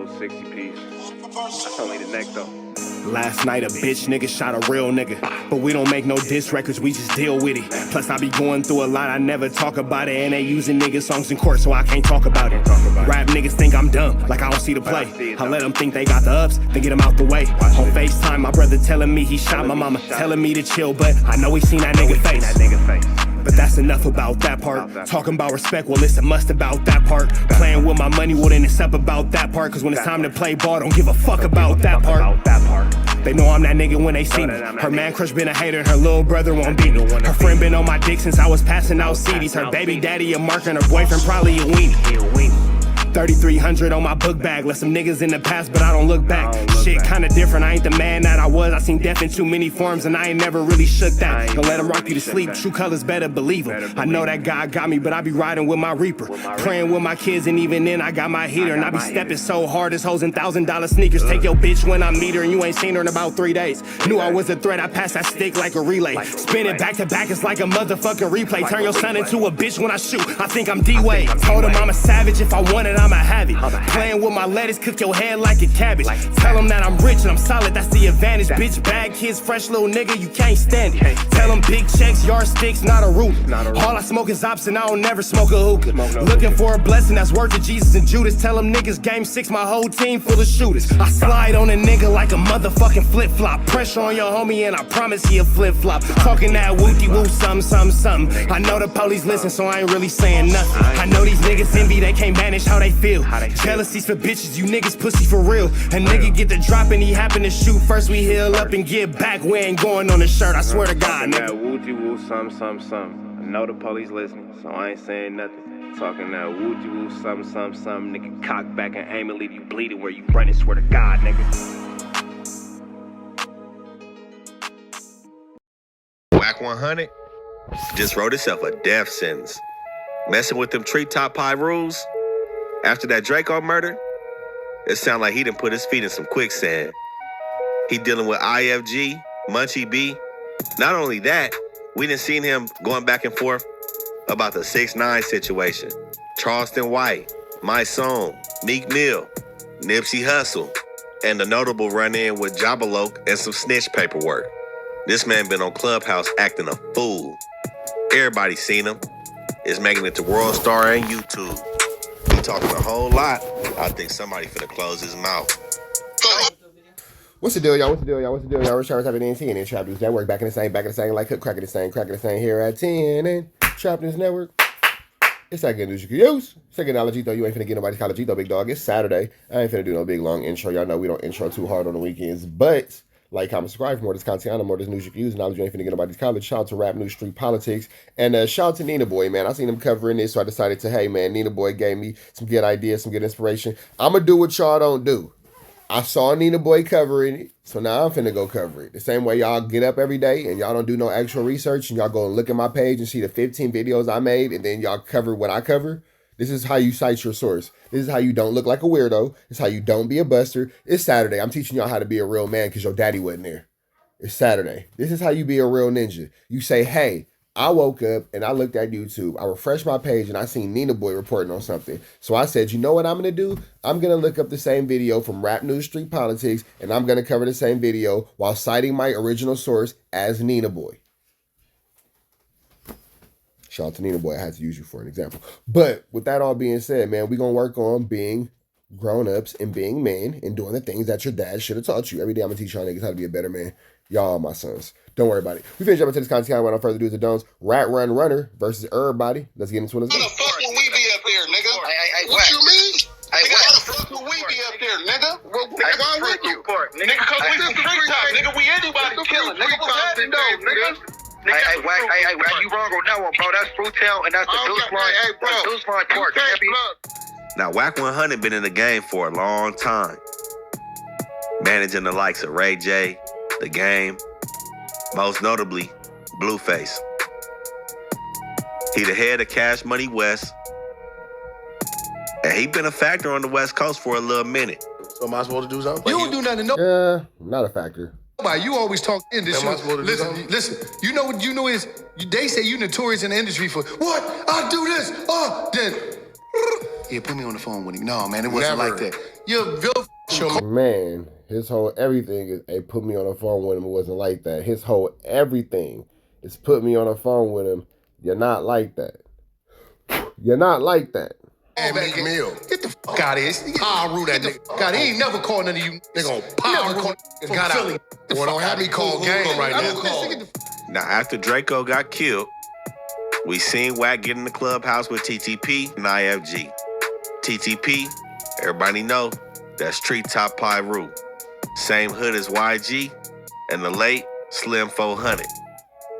little 60 piece. That's only the neck though. Last night a bitch nigga shot a real nigga, but we don't make no diss records, we just deal with it. Plus I be going through a lot, I never talk about it, and they using niggas songs in court, so I can't talk about it. Rap niggas think I'm dumb, like I don't see the play. I let them think they got the ups, then get them out the way. On FaceTime, my brother telling me he shot my mama, telling me to chill, but I know he seen that nigga face. But that's enough about that part. Talking about respect, well it's a must about that part. Playing with my money, well then it's up about that part. Cause when it's time to play ball, don't give a fuck about that part. They know I'm that nigga when they see me. Her man crush been a hater and her little brother won't beat me. Her friend been on my dick since I was passing out CDs. Her baby daddy a mark and her boyfriend probably a weenie. 3,300 on my book bag. Left some niggas in the past, but I don't look back. Shit kinda different, I ain't the man that I was. I seen death in too many forms and I ain't never really shook that. Don't let him rock you to sleep, true colors better believe him. I know that God got me, but I be riding with my reaper. Praying with my kids and even then I got my heater. And I be stepping so hard, this hoes in $1,000 sneakers. Take your bitch when I meet her and you ain't seen her in about 3 days. Knew I was a threat, I passed that stick like a relay. Spin it back to back, it's like a motherfucking replay. Turn your son into a bitch when I shoot, I think I'm D-Wade. Told him I'm a savage, if I want it, I'ma have it. Playing with my lettuce, cook your head like a cabbage. Tell them that I'm rich and I'm solid, that's the advantage. Bitch, bad kids, fresh little nigga, you can't stand it. Tell them big checks, yardsticks, not a ruler. All I smoke is ops and I don't never smoke a hookah. Looking for a blessing that's worth it, Jesus and Judas. Tell them niggas game 6, my whole team full of shooters. I slide on a nigga like a motherfucking flip-flop. Pressure on your homie and I promise he a flip-flop. Talking that wooty-woo, something. I know the police listen, so I ain't really saying nothing. I know these niggas envy, they can't manage how they feel. Jealousy's for bitches, you niggas pussy for real. A nigga get the drop and he happen to shoot. First we heal up and get back, we ain't going on the shirt, I swear to God, nigga. That wooty-woo, something. I know the police listening, so I ain't saying nothing. Talking that wooty-woo, something. Nigga, cock back and aim and leave you bleeding where you running, swear to God, nigga. Wack 100 just wrote himself a death sentence. Messing with them treetop Piroos after that Draco murder, it sound like he done put his feet in some quicksand. He dealing with IFG, Munchie B. Not only that, we done seen him going back and forth about the 6ix9ine situation. Charleston White, My Song, Meek Mill, Nipsey Hussle, and the notable run-in with Jabaloke and some snitch paperwork. This man been on Clubhouse acting a fool. Everybody seen him. Is making it to World Star and YouTube. He talking a whole lot. I think somebody finna close his mouth. What's the deal, y'all? We're Charles Type of NT and Trap News Network. Back in the same, like cook, cracking the same here at 10 and Trap News Network. It's that good news you can use. Second analogy, though, you ain't finna get nobody's college though, big dog. It's Saturday. I ain't finna do no big long intro. Y'all know we don't intro too hard on the weekends, but like, comment, subscribe for more of this content, more of this news you can use. Knowledge you ain't finna get nobody's college. Shout out to Rap News Street Politics. And shout out to Nina Boy, man. I seen him covering this, so I decided to, hey, man, Nina Boy gave me some good ideas, some good inspiration. I'm gonna do what y'all don't do. I saw Nina Boy covering it, so now I'm finna go cover it. The same way y'all get up every day and y'all don't do no actual research and y'all go and look at my page and see the 15 videos I made and then y'all cover what I cover. This is how you cite your source. This is how you don't look like a weirdo. This is how you don't be a buster. It's Saturday. I'm teaching y'all how to be a real man because your daddy wasn't there. It's Saturday. This is how you be a real ninja. You say, hey, I woke up and I looked at YouTube. I refreshed my page and I seen Nina Boy reporting on something. So I said, you know what I'm going to do? I'm going to look up the same video from Rap News Street Politics and I'm going to cover the same video while citing my original source as Nina Boy. Shout out to Nina Boy. I had to use you for an example. But with that all being said, man, we're going to work on being grown-ups and being men and doing the things that your dad should have taught you. Every day I'm going to teach y'all niggas how to be a better man. Y'all are my sons. Don't worry about it. We finish up into this content without further ado, the don'ts. Rat Run Runner versus everybody. Let's get into it. How the fuck will we be up there, nigga? What you mean? How the fuck will we be up there, nigga? Why would you? Nigga, cause we some street top, nigga. We anybody killing, nigga. What's happening, though, nigga? Hey, Wack, you wrong on that one, bro. That's Fruittail and that's the Deuce Line Park, champion. Now, Wack 100 been in the game for a long time. Managing the likes of Ray J, The Game, most notably, Blueface. He the head of Cash Money West, and he been a factor on the West Coast for a little minute. So am I supposed to do something? You don't do nothing, no. Yeah, not a factor. You always talk in this shit. Listen, you know what you know is, they say you notorious in the industry for, what? I do this, then. Yeah, put me on the phone with him. No, man, it wasn't like that. Man, his whole everything is, hey, put me on the phone with him. It wasn't like that. His whole everything is put me on the phone with him. You're not like that. You're not like that. Hey, Meal. Get the fuck out of here. Piroo that nigga. God, he ain't never called none of you nigga on Piroo. Got out. Boy, don't have me call game right now. Now, after Draco got killed, we seen Wack get in the clubhouse with TTP and IFG. TTP, everybody know, that's Treetop Piroo. Same hood as YG and the late Slim 400.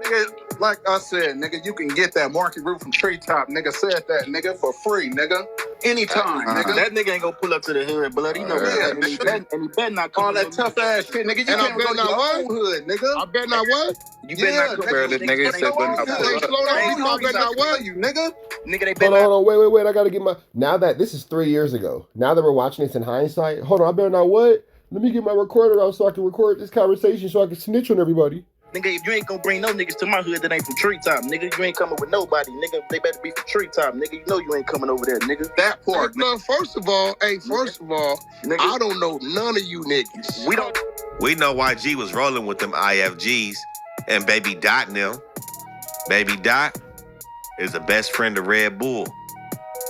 Nigga, like I said, nigga, you can get that market route from Treetop. Nigga said that, nigigga, for free, nigga. Anytime, nigga. That nigga ain't gonna pull up to the hood, blood. He know that. And he better not come. All that tough ass shit, nigga. You can't go to your own hood, nigga. I bet not what? You better not come. Nigga, Nigga said better not pull up. Slow down, I bet not what? You, nigga. Nigga, they better Hold on, wait. I gotta get my. Now that this is 3 years ago. Now that we're watching this in hindsight, hold on, I better not what? Let me get my recorder out so I can record this conversation so I can snitch on everybody. Nigga, if you ain't gonna bring no niggas to my hood that ain't from Treetop, nigga, you ain't coming with nobody, nigga. They better be from Treetop, nigga. You know you ain't coming over there, nigga. That part. No, first of all, nigga. I don't know none of you niggas. We know YG was rolling with them IFGs and Baby Dot and them. Baby Dot is the best friend of Red Bull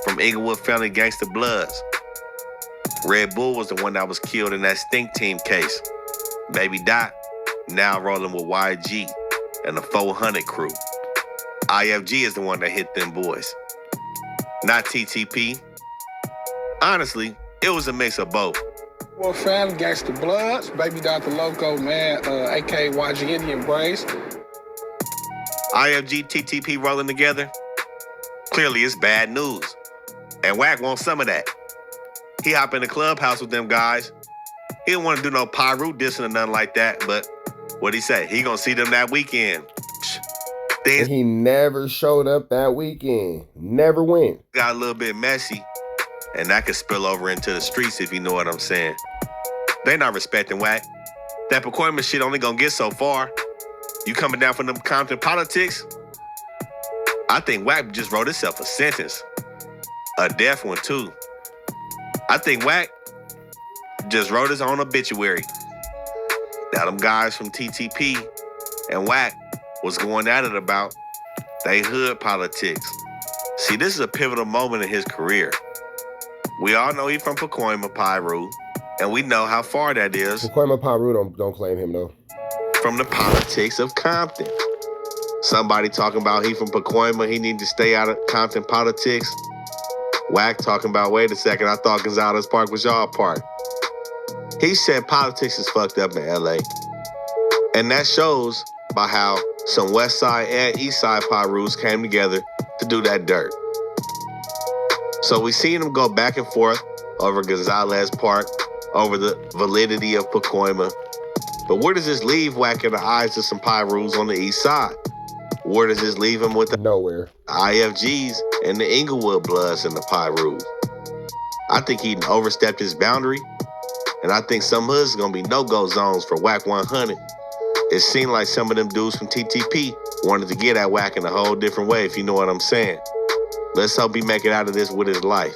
from Inglewood Family Gangsta Bloods. Red Bull was the one that was killed in that Stink Team case. Baby Dot now rolling with YG and the 400 crew. IFG is the one that hit them boys, not TTP. Honestly, it was a mix of both. Well, family, Gangsta Bloods, Baby Dr. Loco, man, aka YG Indian Brace. IFG, TTP rolling together? Clearly it's bad news. And Wack wants some of that. He hop in the clubhouse with them guys. He didn't want to do no Piroo dissing or nothing like that, but what'd he say? He gonna see them that weekend. And he never showed up that weekend. Never went. Got a little bit messy, and that could spill over into the streets if you know what I'm saying. They not respecting Wack. That Pacoima shit only gonna get so far. You coming down from them Compton politics? I think Wack just wrote himself a sentence. A death one, too. I think Wack just wrote his own obituary. Now them guys from TTP and Wack was going at it about they hood politics. See, this is a pivotal moment in his career. We all know he from Pacoima, Piroo, and we know how far that is. Pacoima, Piroo don't claim him though. From the politics of Compton. Somebody talking about he from Pacoima, he need to stay out of Compton politics. Wack talking about, wait a second, I thought Gonzalez Park was y'all park. He said politics is fucked up in LA. And that shows by how some West Side and East Side Piroos came together to do that dirt. So we seen them go back and forth over Gonzalez Park, over the validity of Pacoima. But where does this leave Wack in the eyes of some Piroos on the East Side? Where does this leave him with the nowhere IFGs and the Inglewood Bloods and the Piroos? I think he overstepped his boundary, and I think some hoods gonna be no-go zones for Wack 100. It seemed like some of them dudes from TTP wanted to get at Wack in a whole different way, if you know what I'm saying. Let's hope he make it out of this with his life.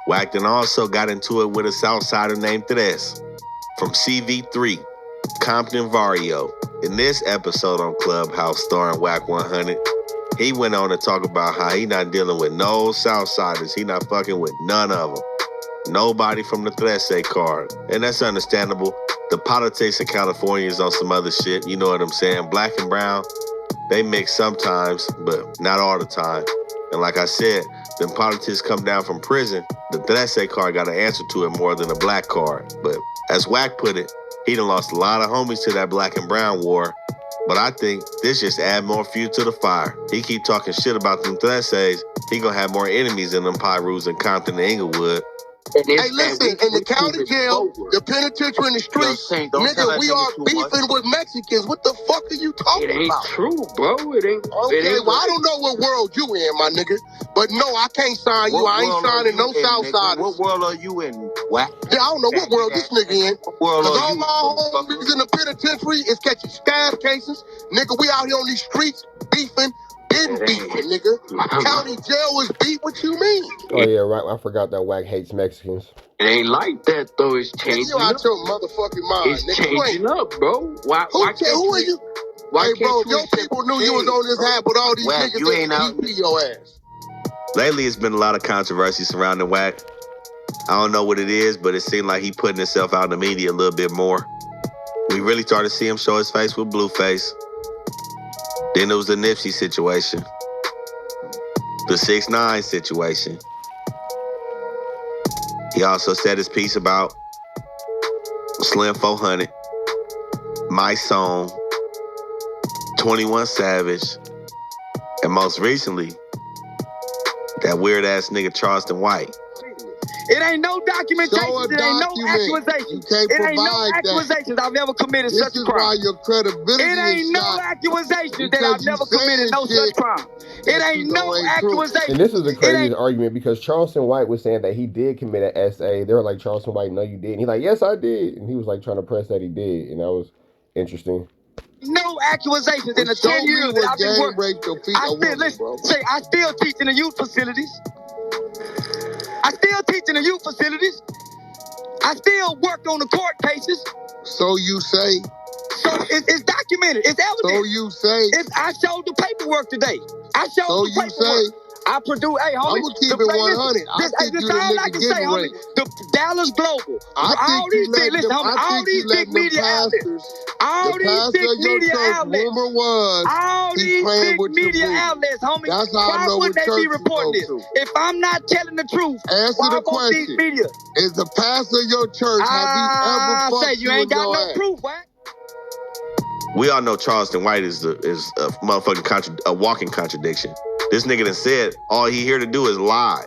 Wack then also got into it with a Southsider named Tres from CV3, Compton Vario. In this episode on Clubhouse starring Wack 100, he went on to talk about how he not dealing with no Southsiders. He not fucking with none of them. Nobody from the Trece card. And that's understandable. The politics in California is on some other shit. You know what I'm saying? Black and brown, they mix sometimes, but not all the time. And like I said, them politics come down from prison. The Trece card got an answer to it more than a black card. But as Wack put it, he done lost a lot of homies to that black and brown war. But I think this just add more fuel to the fire. He keep talking shit about them Treces, he gonna have more enemies than them Piroos in Compton and Inglewood. Hey, listen, in the county jail, the penitentiary in the streets, nigga, we are beefing with Mexicans. What the fuck are you talking about? It ain't true, bro. It ain't. Okay, well, I don't know what world you in, my nigga. But no, I can't sign you. I ain't signing no Southsiders. What world are you in, Wack? Yeah, I don't know what world this nigga in. Because all my homies in the penitentiary is catching stab cases. Nigga, we out here on these streets beefing, been beefing, nigga. County jail was beat. What you mean? Oh yeah, right. I forgot that Wack hates Mexicans. It ain't like that though. It's Nigga, changing you out up. your motherfucking mind, It's nigga. changing up, bro. Why Who can't are you? Hey, bro, your accept people knew you was on this app with all these Wack, niggas you ain't out. that beat your ass. Lately, it's been a lot of controversy surrounding Wack. I don't know what it is, but it seemed like he putting himself out in the media a little bit more. We really started to see him show his face with Blueface. Then there was the Nipsey situation. The 6ix9ine situation. He also said his piece about Slim 400, My Song, 21 Savage, and most recently, that weird ass nigga Charleston White. It ain't no documentation. It ain't no accusations. It ain't no accusations I've ever committed such a crime. This is why your credibility It ain't no accusations that I've never committed no such crime. It ain't no accusations. And this is the craziest argument because Charleston White was saying that he did commit an SA. They were like, Charleston White, no, you didn't. He's like, yes, I did. And he was like trying to press that he did. And that was interesting. No accusations in the 10 years that I've been working. I still teach in the youth facilities. I still teach in the youth facilities. I still work on the court cases. So you say. So it's documented. It's evident. So you say. I showed the paperwork today. I showed the paperwork. I produce, hey, homie. I'm going to keep it 100. I think you the nigga getting ready. The Dallas Global. All these big media outlets. All these big media outlets. Rumor was all these big media outlets, homie. That's how why I know wouldn't what they be church reporting this? If I'm not telling the truth, answer the question. These media? Is the pastor of your church, have he ever fucked you ain't got no proof, Wack. We all know Charleston White is a motherfucking a walking contradiction. This nigga done said all he here to do is lie,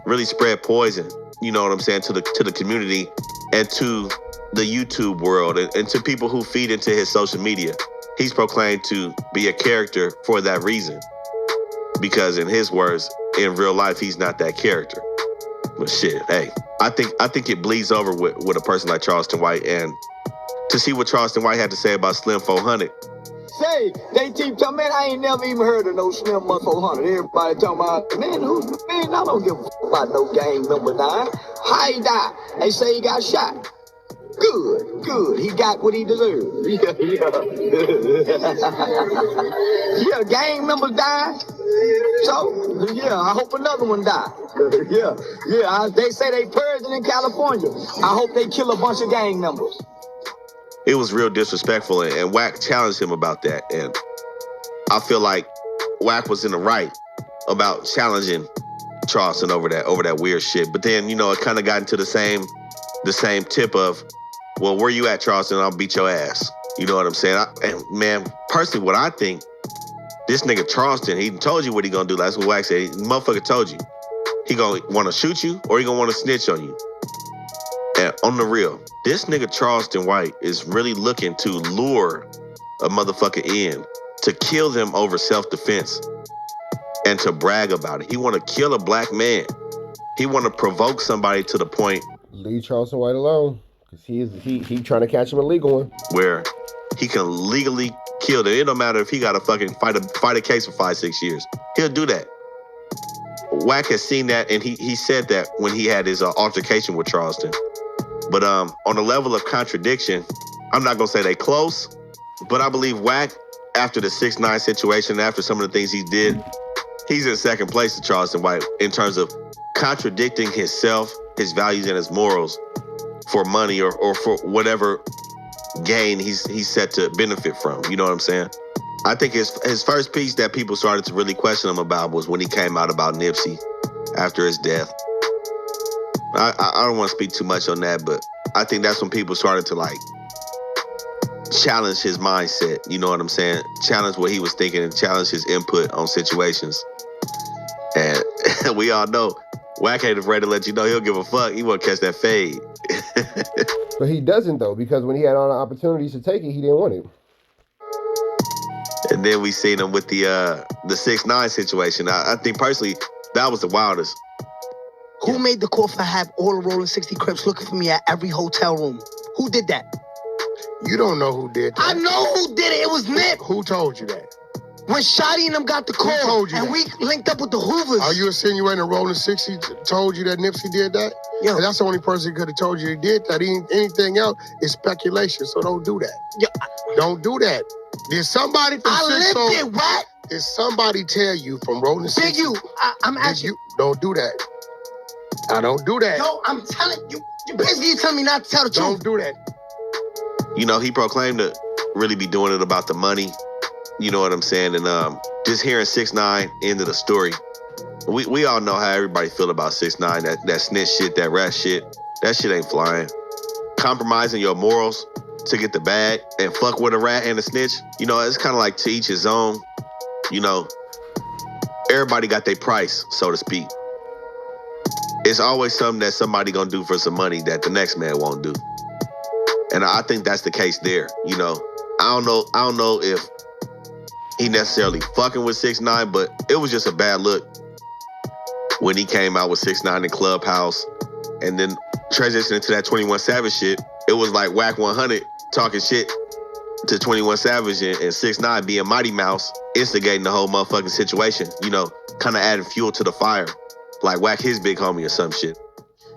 really spread poison. You know what I'm saying, to the community and to the YouTube world and to people who feed into his social media. He's proclaimed to be a character for that reason, because in his words, in real life, he's not that character. But shit, hey, I think it bleeds over with a person like Charleston White, and to see what Charleston White had to say about Slim 400. Say, they keep telling me, I ain't never even heard of no Slim 400. Everybody talking about, man, I don't give a fuck about no gang number 9. How he died? They say he got shot. Good. He got what he deserved. Yeah, gang members died. So, yeah, I hope another one died. Yeah, they say they purging in California. I hope they kill a bunch of gang members. It was real disrespectful, and Wack challenged him about that. And I feel like Wack was in the right about challenging Charleston over that weird shit. But then, you know, it kind of got into the same tip of, well, where you at, Charleston? I'll beat your ass. You know what I'm saying? And man, personally, what I think, this nigga Charleston, he told you what he gonna do. That's what Wack said. The motherfucker told you. He gonna want to shoot you or he gonna want to snitch on you. And on the real, this nigga Charleston White is really looking to lure a motherfucker in, to kill them over self-defense and to brag about it. He want to kill a black man. He want to provoke somebody to the point. Leave Charleston White alone, because he trying to catch him a legal one. Where he can legally kill them. It don't matter if he got to fucking fight a case for 5-6 years. He'll do that. Wack has seen that, and he said that when he had his altercation with Charleston. But on the level of contradiction, I'm not gonna say they close, but I believe Wack, after the 6ix9ine situation, after some of the things he did, he's in second place to Charleston White in terms of contradicting himself, his values, and his morals for money or for whatever gain he's set to benefit from. You know what I'm saying? I think his first piece that people started to really question him about was when he came out about Nipsey after his death. I don't want to speak too much on that, but I think that's when people started to like challenge his mindset. You know what I'm saying? Challenge what he was thinking and challenge his input on situations. And we all know Wack ain't afraid to let you know he'll give a fuck. He won't catch that fade. But he doesn't though, because when he had all the opportunities to take it, he didn't want it. And then we seen him with the 6ix9ine situation. I think personally that was the wildest. Who made the call for have all the Rolling 60 Crips looking for me at every hotel room? Who did that? You don't know who did that. I know who did it. It was Nip. Who told you that? When Shotty and them got the call, and we linked up with the Hoovers. Are you insinuating Rolling 60 told you that Nipsey did that? Yeah. And that's the only person who could have told you he did that. Anything else is speculation, so don't do that. Yeah. Don't do that. Did somebody from Did somebody tell you from Rolling 60? Did you? I'm asking. Don't do that. I don't do that. Yo, I'm telling you. Basically, you telling me not to tell the truth. Don't do that. You know, he proclaimed to really be doing it about the money. You know what I'm saying? And just hearing 6ix9ine end of the story. We all know how everybody feel about 6ix9ine, that snitch shit, that rat shit. That shit ain't flying. Compromising your morals to get the bag and fuck with a rat and a snitch. You know, it's kind of like to each his own. You know, everybody got their price, so to speak. It's always something that somebody gonna do for some money that the next man won't do. And I think that's the case there. You know, I don't know if he necessarily fucking with 6ix9ine, but it was just a bad look when he came out with 6ix9ine in Clubhouse and then transitioned into that 21 Savage shit. It was like Wack 100 talking shit to 21 Savage and 6ix9ine being Mighty Mouse, instigating the whole motherfucking situation, you know, kind of adding fuel to the fire. Like Wack his big homie or some shit.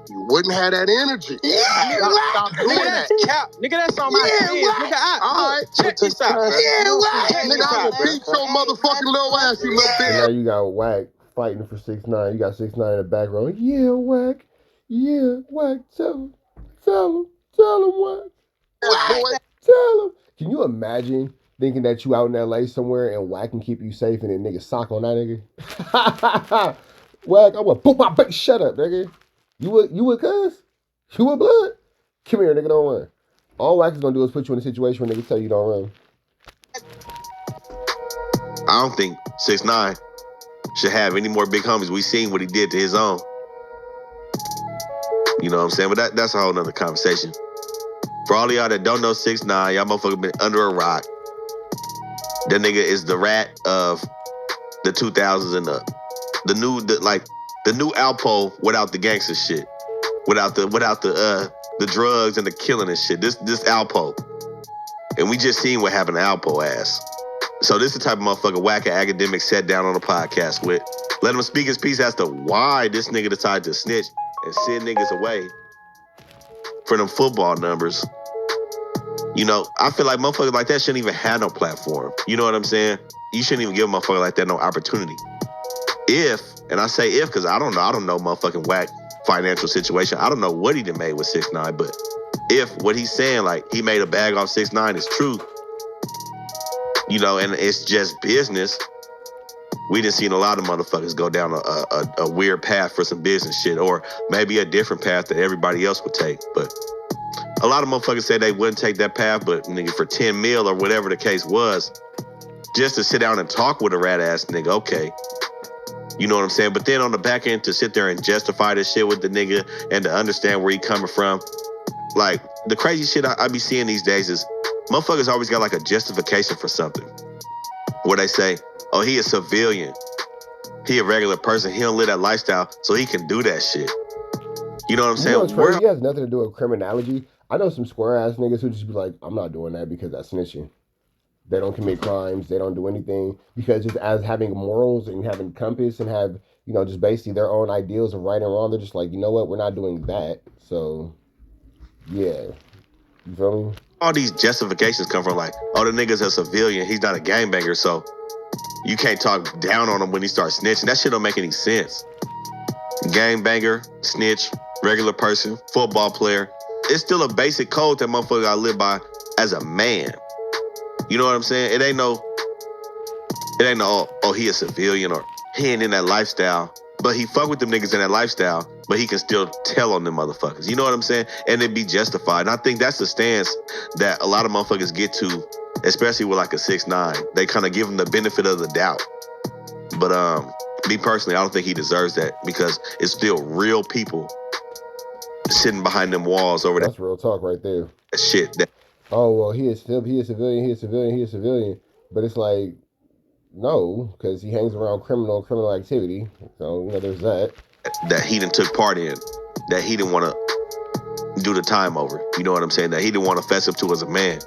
You wouldn't have that energy. Yeah, Stop doing that. Cap. Nigga, that's on my kids. Nigga, all right. Check this out. Nigga, I will beat your motherfucking little ass, you little bitch. And now you got Wack fighting for 6ix9ine. You got 6ix9ine in the background. Yeah, Wack. Yeah, Wack. Tell him, Wack. Boy. Tell him. Can you imagine thinking that you out in LA somewhere and Wack can keep you safe and then nigga sock on that nigga? Wack, I would boop my bitch. Shut up, nigga. You would cuz? You would blood? Come here, nigga, don't run. All Wack is gonna do is put you in a situation where niggas tell you don't run. I don't think 6ix9ine should have any more big homies. We seen what he did to his own. You know what I'm saying? But that's a whole nother conversation. For all of y'all that don't know 6ix9ine, y'all motherfuckers been under a rock. That nigga is the rat of the 2000s and up. The new Alpo without the gangster shit, without the drugs and the killing and shit. This Alpo, and we just seen what happened to Alpo ass. So this is the type of motherfucker Wack and Academic sat down on the podcast with. Let him speak his piece as to why this nigga decided to snitch and send niggas away for them football numbers. You know, I feel like motherfuckers like that shouldn't even have no platform. You know what I'm saying? You shouldn't even give a motherfucker like that no opportunity. And I say if, because I don't know motherfucking Wack financial situation. I don't know what he done made with 6ix9ine, but if what he's saying, like he made a bag off 6ix9ine is true, you know, and it's just business, we done seen a lot of motherfuckers go down a weird path for some business shit, or maybe a different path that everybody else would take. But a lot of motherfuckers said they wouldn't take that path, but nigga, for 10 mil or whatever the case was, just to sit down and talk with a rat ass nigga, okay. You know what I'm saying? But then on the back end, to sit there and justify this shit with the nigga and to understand where he coming from. Like, the crazy shit I be seeing these days is motherfuckers always got like a justification for something. Where they say, oh, he a civilian. He a regular person. He don't live that lifestyle, so he can do that shit. You know what I'm saying? You know what's crazy? It has nothing to do with criminology. I know some square ass niggas who just be like, I'm not doing that because that's snitching. They don't commit crimes. They don't do anything because just as having morals and having compass and have, you know, just basically their own ideals of right and wrong. They're just like, you know what? We're not doing that. So, yeah. You feel me? All these justifications come from like, oh, the nigga's a civilian. He's not a gangbanger. So you can't talk down on him when he starts snitching. That shit don't make any sense. Gangbanger, snitch, regular person, football player. It's still a basic code that motherfucker gotta live by as a man. You know what I'm saying? It ain't no, oh, he a civilian or he ain't in that lifestyle. But he fuck with them niggas in that lifestyle, but he can still tell on them motherfuckers. You know what I'm saying? And it be justified. And I think that's the stance that a lot of motherfuckers get to, especially with like a 6ix9ine. They kind of give him the benefit of the doubt. But me personally, I don't think he deserves that because it's still real people sitting behind them walls over there. That's real talk right there. That shit. Oh, well, he is civilian. But it's like, no, because he hangs around criminal activity. So, you know, there's that. That he done took part in, that he didn't want to do the time over. You know what I'm saying? That he didn't want to fess up to as a man.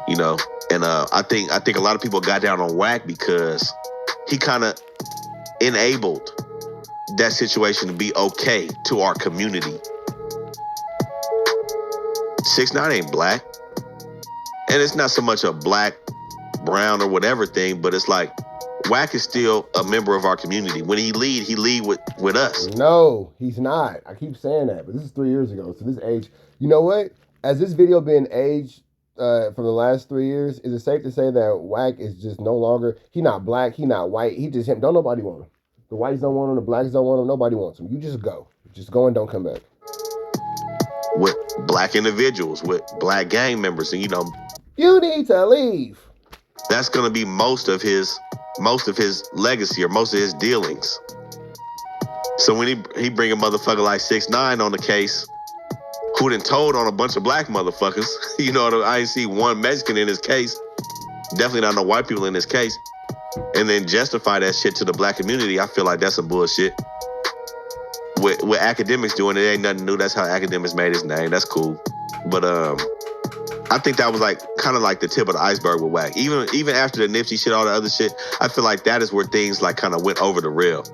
You know? And I think a lot of people got down on Wack because he kind of enabled that situation to be okay to our community. 6ix9ine ain't black. And it's not so much a black, brown, or whatever thing, but it's like Wack is still a member of our community. When he lead with us. No, he's not. I keep saying that, but this is 3 years ago. So this age, you know what? As this video been aged from the last 3 years, is it safe to say that Wack is just no longer, he not black, he not white, he just him. Don't nobody want him. The whites don't want him, the blacks don't want him, nobody wants him. You just go. Just go and don't come back. With black individuals, with black gang members, and you need to leave. That's gonna be most of his legacy or most of his dealings. So when he bring a motherfucker like 6ix9ine on the case, who done told on a bunch of black motherfuckers, I ain't see one Mexican in his case, definitely not no white people in his case, and then justify that shit to the black community. I feel like that's some bullshit. With academics doing it, ain't nothing new. That's how academics made his name. That's cool. But I think that was kind of like the tip of the iceberg with Wack. Even after the Nipsey shit, all the other shit, I feel like that is where things kind of went over the rail.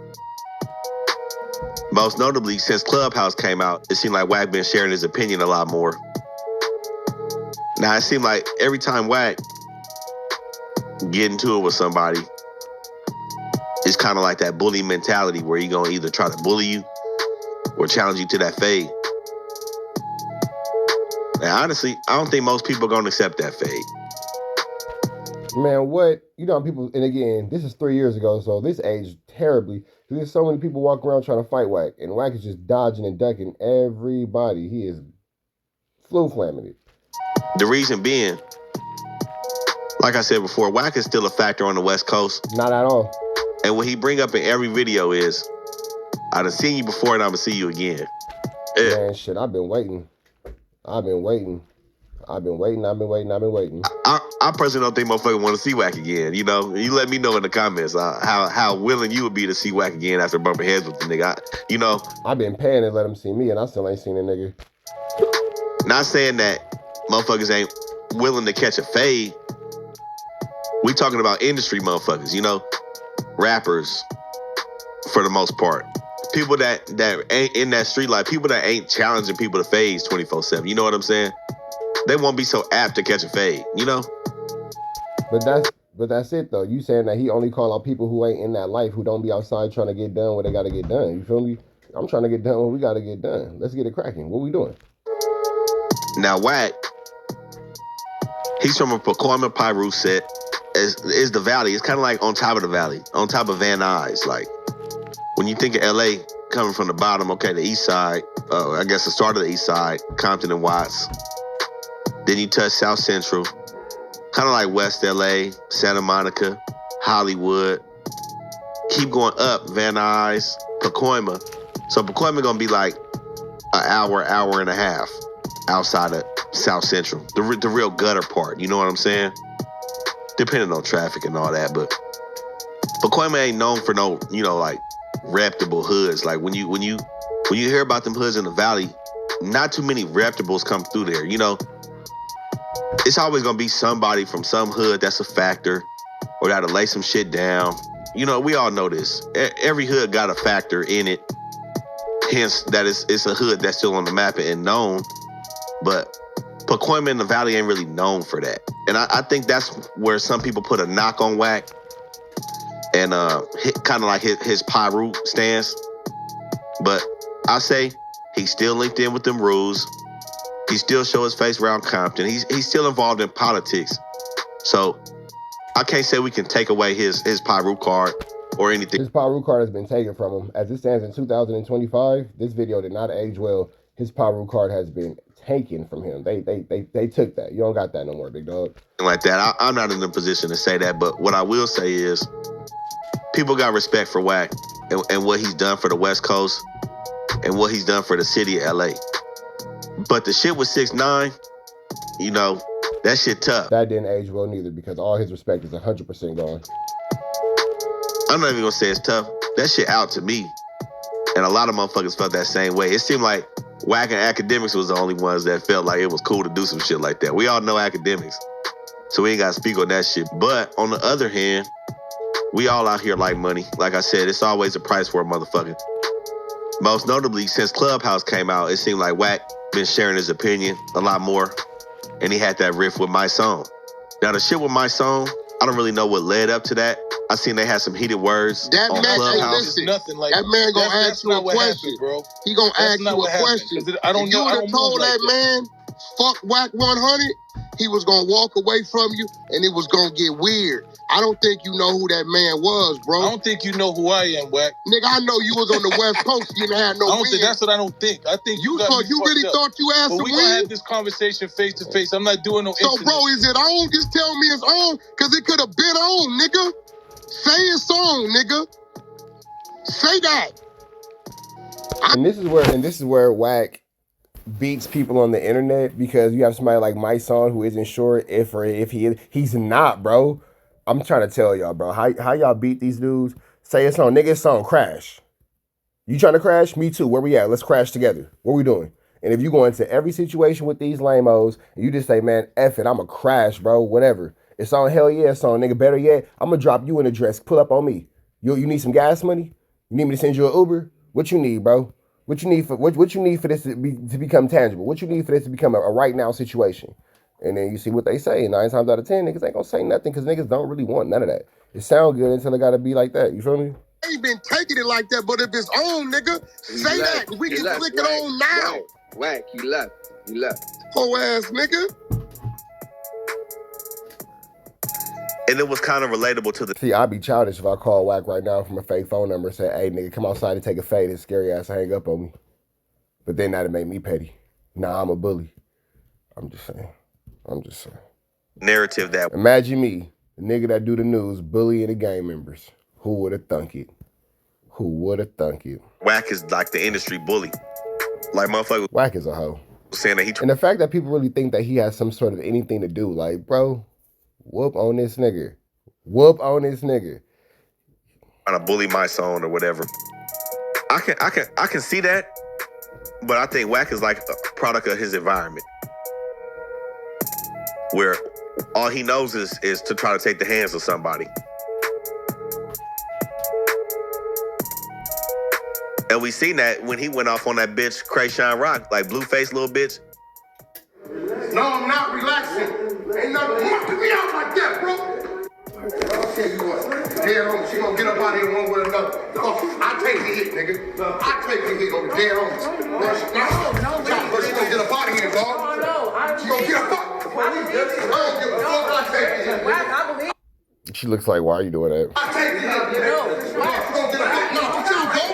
Most notably, since Clubhouse came out, it seemed like Wack been sharing his opinion a lot more. Now, it seemed like every time Wack get into it with somebody, it's kind of like that bully mentality where he gonna either try to bully you or challenge you to that fade. And honestly, I don't think most people are gonna accept that fade. Man, what? People, and again, this is 3 years ago, so this aged terribly. There's so many people walking around trying to fight Wack, and Wack is just dodging and ducking everybody. He is flu-flamming it. The reason being, like I said before, Wack is still a factor on the West Coast. Not at all. And what he bring up in every video is, I done seen you before and I'm gonna see you again. Man, shit, I've been waiting. I personally don't think motherfuckers want to see Wack again. You let me know in the comments how willing you would be to see Wack again after bumping heads with the nigga. I've been paying to let him see me, and I still ain't seen the nigga. Not saying that motherfuckers ain't willing to catch a fade. We talking about industry motherfuckers, rappers for the most part. People that ain't in that street life, people that ain't challenging people to fades 24/7. You know what I'm saying? They won't be so apt to catch a fade, But that's it though. You saying that he only call out people who ain't in that life, who don't be outside trying to get done what they gotta get done. You feel me? I'm trying to get done what we gotta get done. Let's get it cracking. What we doing? Now Wack, he's from a Pacoima Piroo set. Is the valley. It's kind of like on top of the valley, on top of Van Nuys. Like when you think of LA coming from the bottom, okay, the east side, I guess the start of the east side, Compton and Watts. Then you touch South Central, kind of like West LA, Santa Monica, Hollywood. Keep going up, Van Nuys, Pacoima. So Pacoima gonna be like an hour and a half outside of South Central, the real gutter part. You know what I'm saying? Depending on traffic and all that, but Pacoima ain't known for no, like reputable hoods. Like when you hear about them hoods in the valley, not too many reputables come through there. It's always gonna be somebody from some hood that's a factor or that'll lay some shit down. We all know this. Every hood got a factor in it. Hence, that it's a hood that's still on the map and known. But Pacoima in the valley ain't really known for that. And I think that's where some people put a knock on Wack and kind of like his Piroo stance. But I say he's still linked in with them rules. He still show his face around Compton. He's still involved in politics. So I can't say we can take away his Piroo card or anything. His Piroo card has been taken from him. As it stands in 2025, this video did not age well. His Piroo card has been taken from him. They took that. You don't got that no more, big dog. Like that. I'm not in a position to say that, but what I will say is people got respect for Wack and what he's done for the West Coast and what he's done for the city of LA. But the shit with 6ix9ine, that shit tough. That didn't age well neither because all his respect is 100% gone. I'm not even gonna say it's tough. That shit out to me. And a lot of motherfuckers felt that same way. It seemed like Wack and academics was the only ones that felt like it was cool to do some shit like that. We all know academics. So we ain't got to speak on that shit. But on the other hand, we all out here like money. Like I said, it's always a price for a motherfucker. Most notably, since Clubhouse came out, it seemed like Wack been sharing his opinion a lot more. And he had that riff with My Song. Now, the shit with My Song, I don't really know what led up to that. I seen they had some heated words that on man, Clubhouse. Hey, listen, that man gonna ask you a question, bro. He gonna ask you a question. I don't know. You would have told that man, fuck Wack 100, he was gonna walk away from you, and it was gonna get weird. I don't think you know who that man was, bro. I don't think you know who I am, Wack. Nigga, I know you was on the West Coast. You didn't have no win. That's what I don't think. I think you really thought you had some win? But we gonna have this conversation face to face. I'm not doing no So, internet. bro, is it on? Just tell me it's on, because it could have been on, nigga. Say it's on, nigga. Say that. And this is where Wack beats people on the internet, because you have somebody like My Song who isn't sure if he is. He's not, bro. I'm trying to tell y'all, bro. How y'all beat these dudes? Say it's on, nigga, it's on. Crash. You trying to crash? Me too. Where we at? Let's crash together. What we doing? And if you go into every situation with these lame-os, and you just say, man, F it, I'm a crash, bro, whatever. It's on, hell yeah, it's on, nigga. Better yet, I'm gonna drop you in the dress. Pull up on me. You need some gas money? You need me to send you an Uber? What you need, bro? What you need for this to become tangible? What you need for this to become a right now situation? And then you see what they say. 9 times out of 10, niggas ain't gonna say nothing, because niggas don't really want none of that. It sound good until it gotta be like that. You feel me? I ain't been taking it like that, but if it's on, nigga, say that. We can click it on now. Wack, he left. Whole ass nigga. And it was kind of relatable to the... See, I'd be childish if I call Wack right now from a fake phone number and say, hey, nigga, come outside and take a fade. This scary ass hang up on me. But then that'd make me petty. Nah, I'm a bully. I'm just saying. Narrative that... Imagine me, the nigga that do the news, bullying the gang members. Who would have thunk it? Wack is like the industry bully. Like, motherfucker... Wack is a hoe. Saying that he... And the fact that people really think that he has some sort of anything to do, like, bro... Whoop on this nigga. Trying to bully My Song or whatever. I can see that, but I think Wack is like a product of his environment, where all he knows is to try to take the hands of somebody. And we seen that when he went off on that bitch Krayshawn Rock, like Blueface little bitch. No, I'm not relaxing. Ain't nothing knocking me out like that, bro. I'll tell you what. Dead homie, she gonna get up out of here one way or another. I take the hit, nigga. I take the hit on the dead homies. No, she gonna get up out of here, dog. She gonna get up out. I don't give a fuck. I take the hit. She looks like, why are you doing that? I take the hit. She gonna get up out. No, what you go?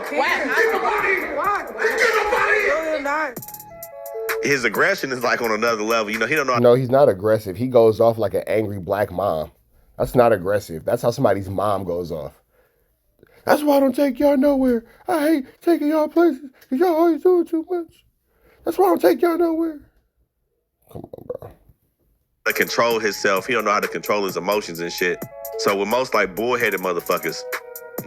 Get up out of here. Get up out of here. His aggression is like on another level. You know, he don't know. No, he's not aggressive. He goes off like an angry black mom. That's not aggressive. That's how somebody's mom goes off. That's why I don't take y'all nowhere. I hate taking y'all places, because y'all always doing too much. That's why I don't take y'all nowhere. Come on, bro. To control himself. He don't know how to control his emotions and shit. So with most like bullheaded motherfuckers,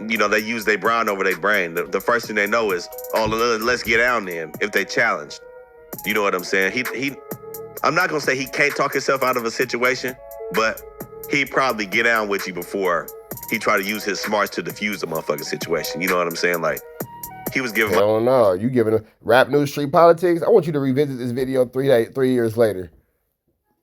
you know, they use their brain over their brain. The first thing they know is, oh, let's get down then if they challenged. You know what I'm saying? He I'm not gonna say he can't talk himself out of a situation, but he'd probably get down with you before he try to use his smarts to diffuse the motherfucking situation. You know what I'm saying? Like, he was giving... Hell no. You giving a rap news street politics? I want you to revisit this video 3 years later.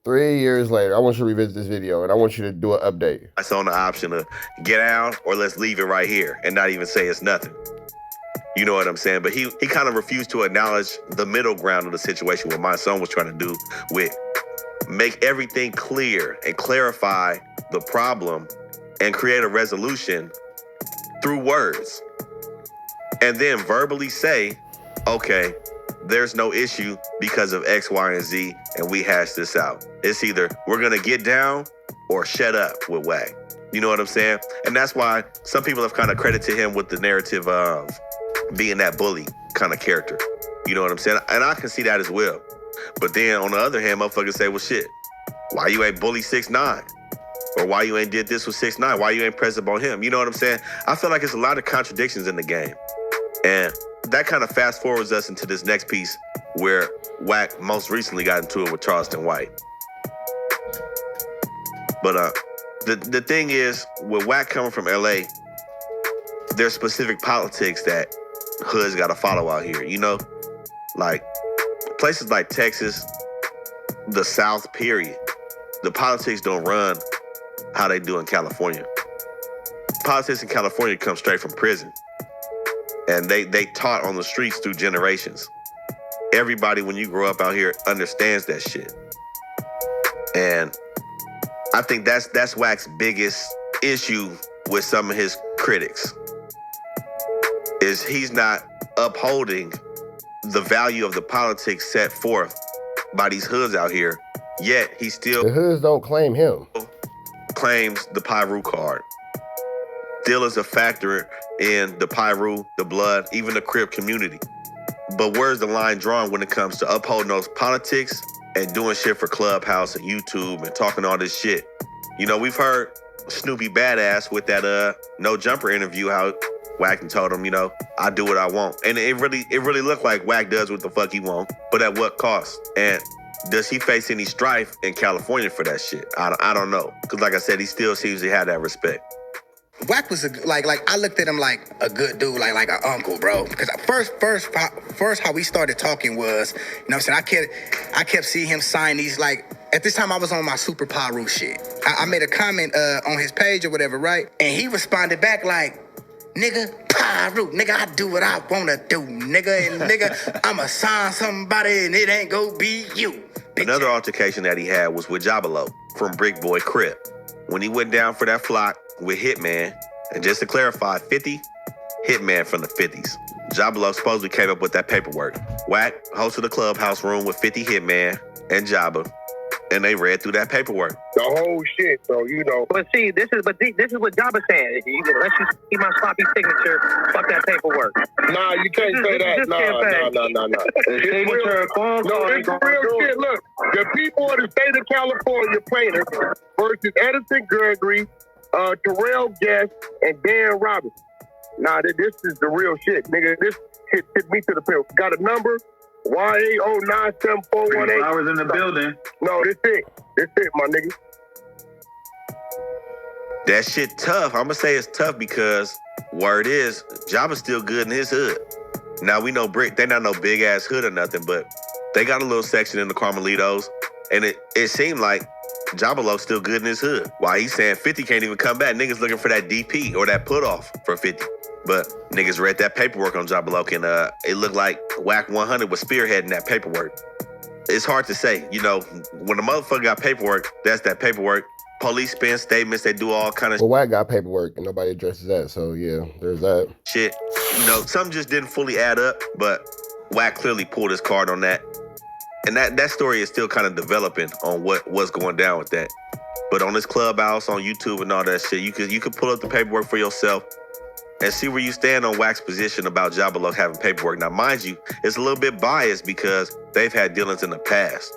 3 years later, I want you to revisit this video, and I want you to do an update. I saw the option of get down or let's leave it right here and not even say it's nothing. You know what I'm saying? But he kind of refused to acknowledge the middle ground of the situation, what My Song was trying to do with make everything clear and clarify the problem and create a resolution through words. And then verbally say, okay, there's no issue because of X, Y, and Z, and we hash this out. It's either we're gonna get down or shut up with Wack. You know what I'm saying? And that's why some people have kind of credited him with the narrative of being that bully kind of character. You know what I'm saying? And I can see that as well. But then on the other hand, motherfuckers say, well, shit, why you ain't bully 6ix9ine? Or why you ain't did this with 6ix9ine? Why you ain't pressed up on him? You know what I'm saying? I feel like it's a lot of contradictions in the game. And that kind of fast forwards us into this next piece where Wack most recently got into it with Charleston White. But the thing is, with Wack coming from LA, there's specific politics that hoods gotta follow out here, you know? Like, places like Texas, the South, period. The politics don't run how they do in California. Politics in California come straight from prison. And they taught on the streets through generations. Everybody, when you grow up out here, understands that shit. And I think that's Wack's biggest issue with some of his critics, is he's not upholding the value of the politics set forth by these hoods out here, yet he still... The hoods don't claim him. ...claims the Piroo card. Still is a factor in the Piroo, the Blood, even the Crip community. But where's the line drawn when it comes to upholding those politics and doing shit for Clubhouse and YouTube and talking all this shit? You know, we've heard Snoopy Badass with that No Jumper interview, how Wack told him, you know, I do what I want. And it really looked like Wack does what the fuck he want, but at what cost? And does he face any strife in California for that shit? I don't know. Because like I said, he still seems to have that respect. Wack was like I looked at him like a good dude, like an uncle, bro. Because first how we started talking was, you know what I'm saying, I kept seeing him sign these, like, at this time I was on my Super Piroo shit. I made a comment on his page or whatever, right? And he responded back like, nigga, Piroo, nigga, I do what I wanna do, nigga, and nigga, I'ma sign somebody and it ain't gonna be you. Another altercation that he had was with Jabalo from Brick Boy Crip. When he went down for that flock with Hitman, and just to clarify, 50, Hitman from the 50s. Jabalo supposedly came up with that paperwork. Wack hosted a Clubhouse room with 50 Hitman and Jabba, and they read through that paperwork. The whole shit, so you know. But see, this is what Jabba's saying. Unless you see my sloppy signature, fuck that paperwork. Nah, you can't say that. No. It's real shit. Look, the people of the state of California plaintiffs versus Edison Gregory, Terrell Guest, and Dan Roberts. Nah, this is the real shit, nigga. This shit hit me to the pill. Got a number? YA097418. I was in the building. No, this it, my nigga. That shit tough. I'm gonna say it's tough because word is, Jabba's still good in his hood. Now we know Brick, they not no big ass hood or nothing, but they got a little section in the Carmelitos, and it seemed like Jabalo's still good in his hood. While he's saying 50 can't even come back, niggas looking for that DP or that put off for 50. But niggas read that paperwork on Jabalo, and it looked like Wack 100 was spearheading that paperwork. It's hard to say, you know, when a motherfucker got paperwork, that's that paperwork. Police spin statements, they do all kind of Well, Wack got paperwork and nobody addresses that, so yeah, there's that. Shit. You know, some just didn't fully add up, but Wack clearly pulled his card on that. And that story is still kind of developing on what's going down with that. But on this Clubhouse, on YouTube and all that shit, you could pull up the paperwork for yourself and see where you stand on Wack's position about Jabalo having paperwork. Now, mind you, it's a little bit biased because they've had dealings in the past.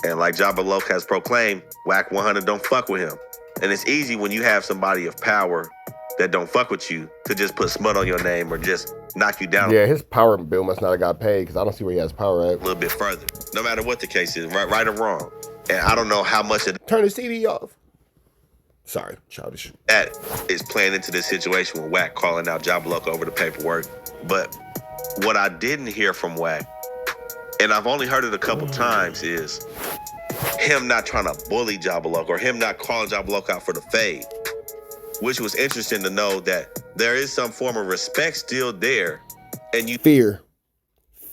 And like Jabalo has proclaimed, Wack 100 don't fuck with him. And it's easy when you have somebody of power that don't fuck with you to just put smut on your name or just knock you down. Yeah, his power bill must not have got paid because I don't see where he has power at. A little bit further. No matter what the case is, right or wrong. And I don't know how much of turn the CD off. Sorry, childish. That is playing into this situation with Wack calling out Jabalo over the paperwork. But what I didn't hear from Wack, and I've only heard it a couple times, is him not trying to bully Jabalo or him not calling Jabalo out for the fade. Which was interesting to know that there is some form of respect still there. And you fear.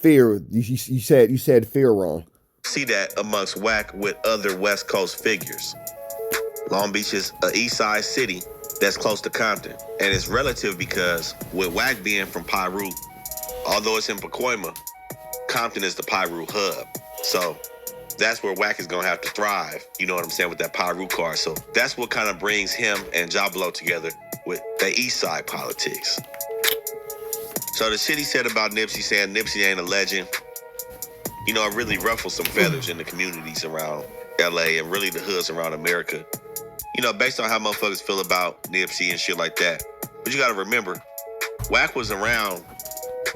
You said fear wrong. See that amongst Wack with other West Coast figures. Long Beach is an East Side city that's close to Compton. And it's relative because with Wack being from Piru, although it's in Pacoima, Compton is the Piroo hub. So that's where Wack is gonna have to thrive, you know what I'm saying, with that Piroo card. So that's what kind of brings him and Jabalo together with the East Side politics. So the shit he said about Nipsey, saying Nipsey ain't a legend, you know, it really ruffled some feathers in the communities around LA and really the hoods around America. You know, based on how motherfuckers feel about Nipsey and shit like that. But you gotta remember, Wack was around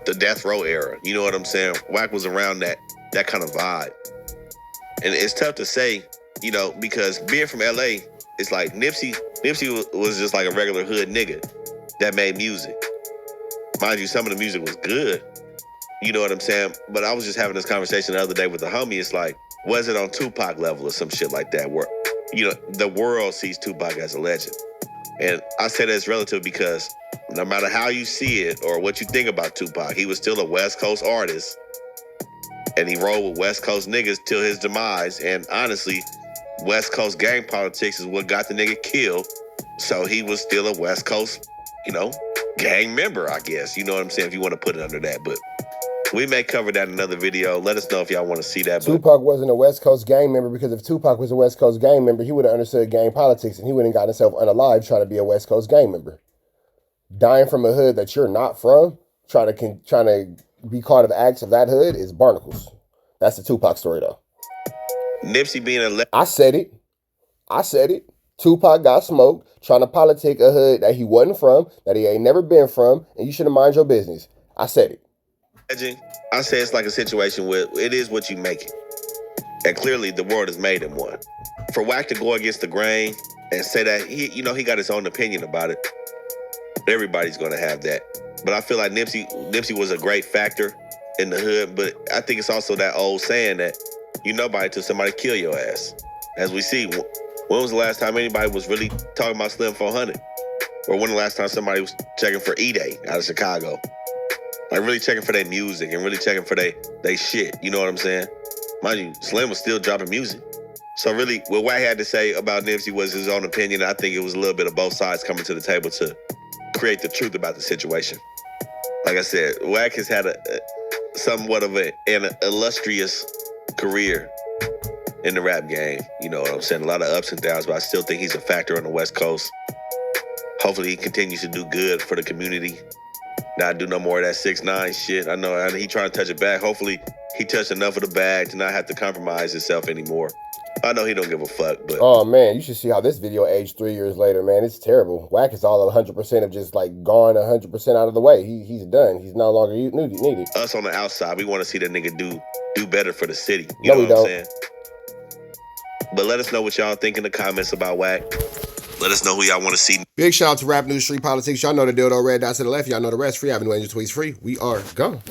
the death row era. You know what I'm saying? Wack was around that kind of vibe. And it's tough to say, you know, because being from LA, it's like Nipsey was just like a regular hood nigga that made music. Mind you, some of the music was good. You know what I'm saying? But I was just having this conversation the other day with the homie. It's like, was it on Tupac level or some shit like that where, you know, the world sees Tupac as a legend? And I say that's relative because no matter how you see it or what you think about Tupac, he was still a West Coast artist. And he rolled with West Coast niggas till his demise. And honestly, West Coast gang politics is what got the nigga killed. So he was still a West Coast, you know, gang member, I guess. You know what I'm saying? If you want to put it under that. But we may cover that in another video. Let us know if y'all want to see that. Tupac wasn't a West Coast gang member because if Tupac was a West Coast gang member, he would have understood gang politics and he wouldn't have gotten himself unalive trying to be a West Coast gang member. Dying from a hood that you're not from, trying to be part of acts of that hood is barnacles. That's the Tupac story, though. Nipsey being a... I said it. Tupac got smoked trying to politic a hood that he wasn't from, that he ain't never been from, and you should have mind your business. I said it. I say it's like a situation where it is what you make it. And clearly the world has made him one. For Wack to go against the grain and say that he got his own opinion about it, everybody's gonna have that. But I feel like Nipsey was a great factor in the hood, but I think it's also that old saying that you nobody till somebody kill your ass. As we see, when was the last time anybody was really talking about Slim 400? Or when the last time somebody was checking for E-Day out of Chicago? Like really checking for their music and really checking for they shit. You know what I'm saying? Mind you, Slim was still dropping music. So really, what Wack had to say about Nipsey was his own opinion. I think it was a little bit of both sides coming to the table to create the truth about the situation. Like I said, Wack has had somewhat of an illustrious career in the rap game. You know what I'm saying? A lot of ups and downs, but I still think he's a factor on the West Coast. Hopefully he continues to do good for the community. Not do no more of that 6ix9ine shit. I know he trying to touch it back. Hopefully he touched enough of the bag to not have to compromise himself anymore. I know he don't give a fuck, but... Oh, man, you should see how this video aged 3 years later, man. It's terrible. Wack is all 100% of just, like, gone 100% out of the way. He's done. He's no longer needed. Us on the outside, we want to see that nigga do better for the city. You know what I'm saying? But let us know what y'all think in the comments about Wack. Let us know who y'all want to see. Big shout out to Rap News Street Politics. Y'all know the deal, though. Red dots to the left. Y'all know the rest. Free Avenue Angel Tweets free. We are gone.